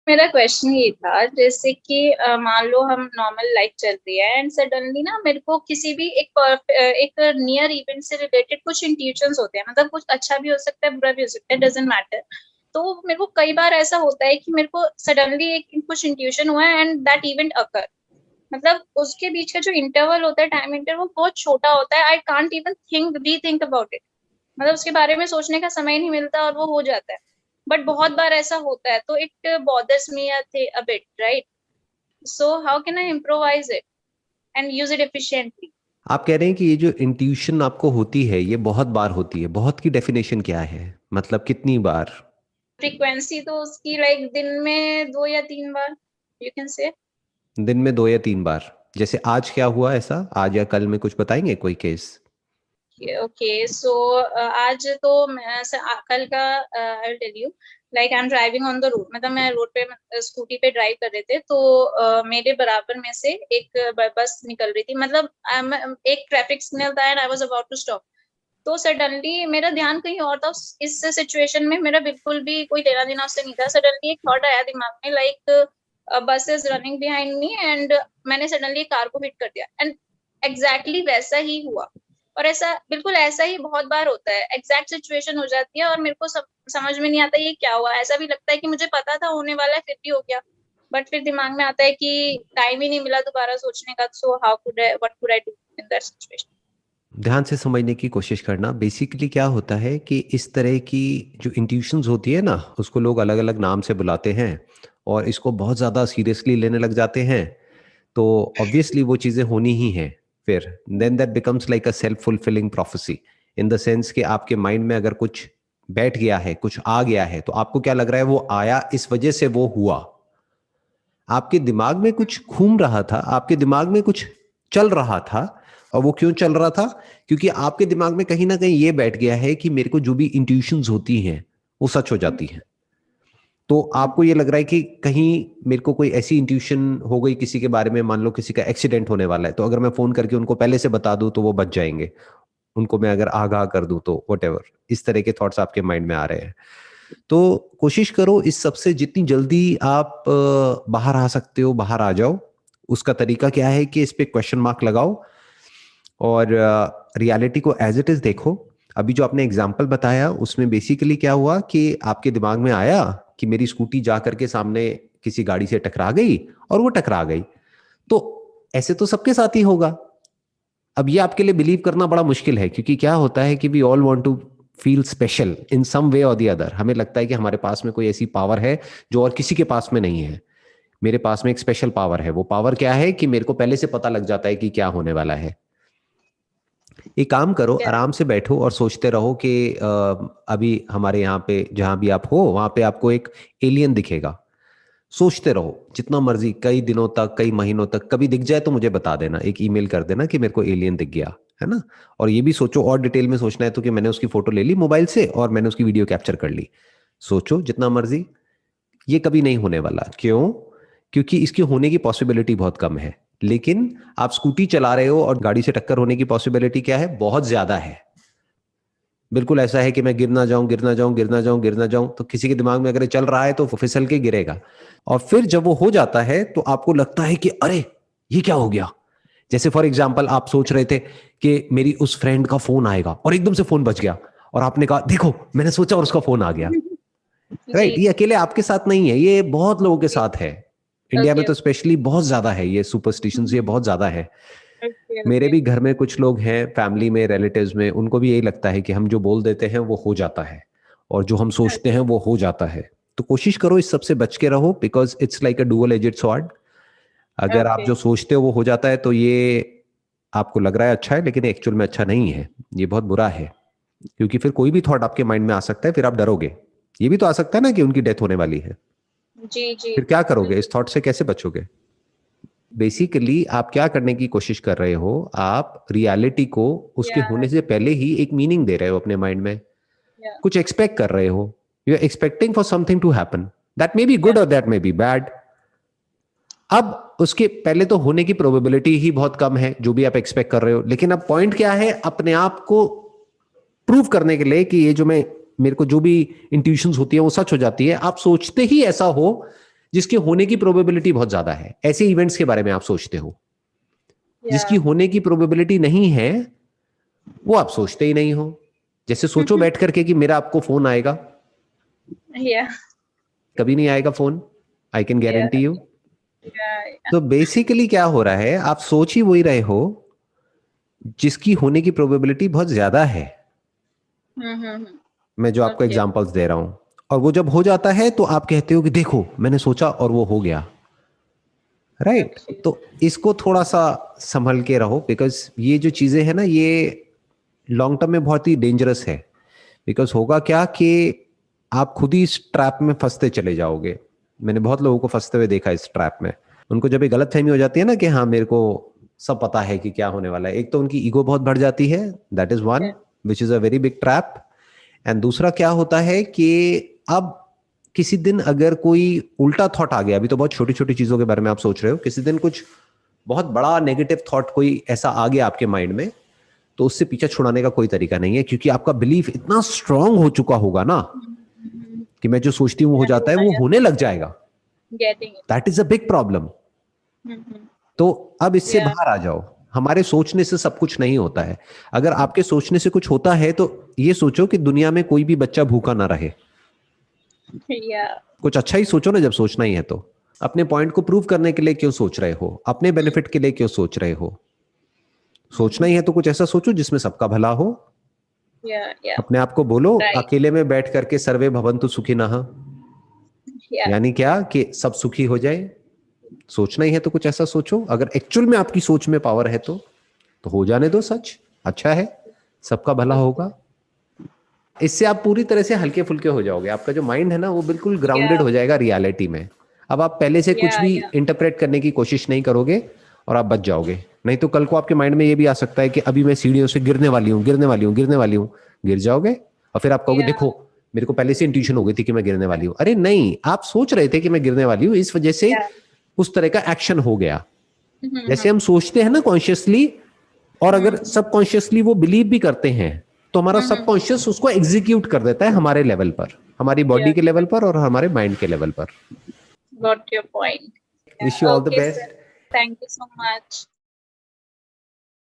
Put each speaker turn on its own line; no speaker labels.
मेरा क्वेश्चन ये था, जैसे कि मान लो हम नॉर्मल लाइफ चल रही है एंड सडनली ना मेरे को किसी भी एक नियर इवेंट से रिलेटेड कुछ इंट्यूशंस होते हैं, मतलब कुछ अच्छा भी हो सकता है बुरा भी हो सकता है, डजेंट मैटर। तो मेरे को कई बार ऐसा होता है कि मेरे को सडनली एक कुछ इंट्यूशन हुआ है एंड दैट इवेंट अकर, मतलब उसके बीच का जो इंटरवल होता है, टाइम इंटरवल, वो बहुत छोटा होता है। आई कांट इवन थिंक री थिंक अबाउट इट, मतलब उसके बारे में सोचने का समय नहीं मिलता और वो हो जाता है। बट बहुत बार ऐसा होता है तो it bothers me a bit, right? So how can I improvise it and use it efficiently?
आप कह रहे हैं कि ये जो इंट्यूशन आपको होती है ये बहुत बार होती है, बहुत की डेफिनेशन क्या है? मतलब कितनी बार?
फ्रीक्वेंसी तो उसकी लाइक दिन में 2 या 3 बार, यू कैन से।
दिन में 2 या 3 बार? जैसे आज क्या हुआ ऐसा, आज या कल में कुछ बताएंगे कोई केस?
ओके सो आज तो कल का I tell you. Like I am driving on the road, मतलब मैं रोड पे स्कूटी पे ड्राइव कर रहे थे, तो मेरे बराबर में से एक बस निकल रही थी, मतलब एक ट्रैफिक सिग्नल था and I was about to stop. तो सडनली मेरा ध्यान कहीं और था, इस सिचुएशन में मेरा बिल्कुल भी कोई लेना देना उससे नहीं था। सडनली एक थॉट आया दिमाग में, लाइक बस is running behind me and मैंने सडनली कार को हिट कर दिया एंड एग्जैक्टली वैसा ही हुआ। और ऐसा बिल्कुल ऐसा ही बहुत बार होता है, एग्जैक्ट सिचुएशन हो जाती है और मेरे को समझ में नहीं आता ये क्या हुआ। ऐसा भी लगता है कि मुझे पता था होने वाला है फिर भी हो गया, बट फिर दिमाग में आता है कि टाइम ही नहीं मिला दोबारा सोचने का, so how could I what could I do in that situation?
ध्यान से समझने की कोशिश करना। बेसिकली क्या होता है कि इस तरह की जो इंट्यूशंस होती है ना, उसको लोग अलग अलग नाम से बुलाते हैं और इसको बहुत ज़्यादा सीरियसली लेने लग जाते हैं। तो ऑब्वियसली वो चीज़ें होनी ही हैं। फिर then that becomes like a self fulfilling prophecy, in the sense कि आपके माइंड में अगर कुछ बैठ गया है, कुछ आ गया है, तो आपको क्या लग रहा है वो आया इस वजह से वो हुआ। आपके दिमाग में कुछ घूम रहा था, आपके दिमाग में कुछ चल रहा था। और वो क्यों चल रहा था? क्योंकि आपके दिमाग में कहीं ना कहीं ये बैठ गया है कि मेरे को जो भी इंट्यूशंस होती हैं वो सच हो जाती हैं। तो आपको ये लग रहा है कि कहीं मेरे को कोई ऐसी इंट्यूशन हो गई किसी के बारे में, मान लो किसी का एक्सीडेंट होने वाला है, तो अगर मैं फोन करके उनको पहले से बता दूं तो वो बच जाएंगे। उनको मैं अगर आगाह कर दूं तो वट इस तरह के थॉट्स आपके माइंड में आ रहे हैं। तो कोशिश करो इस सबसे जितनी जल्दी आप बाहर आ सकते हो बाहर आ जाओ। उसका तरीका क्या है कि इस पे क्वेश्चन मार्क लगाओ और रियलिटी को एज इट इज देखो। अभी जो आपने एग्जाम्पल बताया उसमें बेसिकली क्या हुआ कि आपके दिमाग में आया कि मेरी स्कूटी जा करके सामने किसी गाड़ी से टकरा गई और वो टकरा गई। तो ऐसे तो सबके साथ ही होगा। अब ये आपके लिए बिलीव करना बड़ा मुश्किल है, क्योंकि क्या होता है कि we all want to feel special in some way और द अदर। हमें लगता है कि हमारे पास में कोई ऐसी पावर है जो और किसी के पास में नहीं है। मेरे पास में एक स्पेशल पावर है। वो पावर क्या है कि मेरे को पहले से पता लग जाता है कि क्या होने वाला है। एक काम करो, आराम से बैठो और सोचते रहो कि अभी हमारे यहाँ पे जहां भी आप हो वहां पे आपको एक एलियन दिखेगा। सोचते रहो जितना मर्जी, कई दिनों तक, कई महीनों तक। कभी दिख जाए तो मुझे बता देना, एक ईमेल कर देना कि मेरे को एलियन दिख गया है ना। और ये भी सोचो, और डिटेल में सोचना है तो, कि मैंने उसकी फोटो ले ली मोबाइल से और मैंने उसकी वीडियो कैप्चर कर ली। सोचो जितना मर्जी। ये कभी नहीं होने वाला। क्यों? क्योंकि इसकी होने की पॉसिबिलिटी बहुत कम है। लेकिन आप स्कूटी चला रहे हो और गाड़ी से टक्कर होने की पॉसिबिलिटी क्या है? बहुत ज्यादा है। बिल्कुल ऐसा है कि मैं गिर ना जाऊं, गिर ना जाऊं, गिर ना जाऊं, गिर ना जाऊं। तो किसी के दिमाग में अगर ये चल रहा है तो वो फिसल के गिरेगा। और फिर जब वो हो जाता है तो आपको लगता है कि अरे ये क्या हो गया। जैसे फॉर एग्जाम्पल आप सोच रहे थे कि मेरी उस फ्रेंड का फोन आएगा और एकदम से फोन बज गया और आपने कहा देखो मैंने सोचा और उसका फोन आ गया। राइट?
जी
ये अकेले आपके साथ नहीं है, ये बहुत लोगों के
जी।
साथ है। इंडिया में
ओके
तो स्पेशली बहुत ज्यादा है ये सुपरस्टिशंस, ये बहुत ज्यादा है।
ओके
मेरे
ओके।
भी घर में कुछ लोग हैं, फैमिली में, रिलेटिव्स में, उनको भी यही लगता है कि हम जो बोल देते हैं वो हो जाता है और जो हम सोचते हैं वो हो जाता है। तो कोशिश करो इस सबसे बच के रहो, because it's like a dual edged sword. अगर आप
ओके
जो सोचते हो वो हो जाता है तो ये आपको लग रहा है अच्छा है, लेकिन एक्चुअल में अच्छा नहीं है। ये बहुत बुरा है, क्योंकि फिर कोई भी थॉट आपके माइंड में आ सकता है, फिर आप डरोगे। ये भी तो आ सकता है ना कि उनकी डेथ होने वाली है।
जी जी।
फिर क्या करोगे? इस थॉट से कैसे बचोगे? बेसिकली आप क्या करने की कोशिश कर रहे हो? आप रियलिटी को उसके
या
होने से पहले ही एक मीनिंग दे रहे हो अपने माइंड में।
या
कुछ एक्सपेक्ट कर रहे हो। You are expecting for something to happen. That may be
या
गुड और दैट मे बी बैड। अब उसके पहले तो होने की प्रोबेबिलिटी ही बहुत कम है जो भी आप एक्सपेक्ट कर रहे हो। लेकिन अब पॉइंट क्या है? अपने आप को प्रूव करने के लिए कि ये जो मैं, मेरे को जो भी इंट्यूशंस होती है वो सच हो जाती है। आप सोचते ही ऐसा हो जिसके होने की प्रोबेबिलिटी बहुत ज्यादा है। ऐसे इवेंट्स के बारे में आप सोचते हो। जिसकी होने की प्रोबेबिलिटी नहीं है वो आप सोचते ही नहीं हो। जैसे सोचो बैठ करके कि मेरा आपको फोन आएगा, कभी नहीं आएगा phone, I can guarantee you. तो बेसिकली क्या हो रहा है, आप सोच ही वही रहे हो जिसकी होने की प्रोबेबिलिटी बहुत ज्यादा है। मैं जो आपको एग्जांपल्स दे रहा हूं, और वो जब हो जाता है तो आप कहते हो कि देखो मैंने सोचा और वो हो गया, राइट। तो इसको थोड़ा सा संभल के रहो, बिकॉज ये जो चीजें हैं ना ये लॉन्ग टर्म में बहुत ही डेंजरस है। बिकॉज होगा क्या कि आप खुद ही इस ट्रैप में फंसते चले जाओगे। मैंने बहुत लोगों को फंसते हुए देखा इस ट्रैप में। उनको जब ये गलतफहमी हो जाती है ना कि हाँ मेरे को सब पता है कि क्या होने वाला है, एक तो उनकी ईगो बहुत बढ़ जाती है, that is one which is a very big trap. And दूसरा क्या होता है कि अब किसी दिन अगर कोई उल्टा थॉट आ गया, अभी तो बहुत छोटी छोटी चीजों के बारे में आप सोच रहे हो, किसी दिन कुछ बहुत बड़ा नेगेटिव थॉट कोई ऐसा आ गया आपके माइंड में, तो उससे पीछे छुड़ाने का कोई तरीका नहीं है, क्योंकि आपका बिलीफ इतना स्ट्रांग हो चुका होगा ना कि मैं जो सोचती हूँ हो जाता है, वो होने लग जाएगा। That is a big problem. तो अब इससे बाहर आ जाओ। हमारे सोचने से सब कुछ नहीं होता है। अगर आपके सोचने से कुछ होता है तो ये सोचो कि दुनिया में कोई भी बच्चा भूखा ना रहे। कुछ अच्छा ही सोचो ना जब सोचना ही है तो। अपने पॉइंट को प्रूव करने के लिए क्यों सोच रहे हो, अपने बेनिफिट के लिए क्यों सोच रहे हो। सोचना ही है तो कुछ ऐसा सोचो जिसमें सबका भला हो। अपने आप को बोलो अकेले में बैठ करके सर्वे भवन्तु सुखिनः, यानी क्या कि सब सुखी हो जाए। सोचना ही है तो कुछ ऐसा सोचो, अगर एक्चुअल में आपकी सोच में पावर है तो हो जाने दो सच, अच्छा है, सबका भला होगा। इससे आप पूरी तरह से हल्के फुल्के हो जाओगे। आपका जो माइंड है ना वो बिल्कुल ग्राउंडेड हो जाएगा रियलिटी में। अब आप पहले से कुछ भी इंटरप्रेट करने की कोशिश नहीं करोगे और आप बच जाओगे। नहीं तो कल को आपके माइंड में ये भी आ सकता है कि अभी मैं सीढ़ियों से गिरने वाली हूँ, गिरने वाली हूँ, गिरने वाली हूँ, गिर जाओगे और फिर आप कहोगे देखो मेरे को पहले से इंट्यूशन हो गई थी कि मैं गिरने वाली हूँ। अरे नहीं, आप सोच रहे थे कि मैं गिरने वाली हूँ, इस वजह से उस तरह का एक्शन हो गया। जैसे हम सोचते हैं ना कॉन्शियसली, और अगर सबकॉन्शियसली वो बिलीव भी करते हैं तो हमारा सबकॉन्शियस उसको एग्जीक्यूट कर देता है हमारे लेवल पर, हमारी बॉडी के लेवल पर और हमारे माइंड के लेवल पर।
Got your point.
Wish you all the best.
Thank you so much.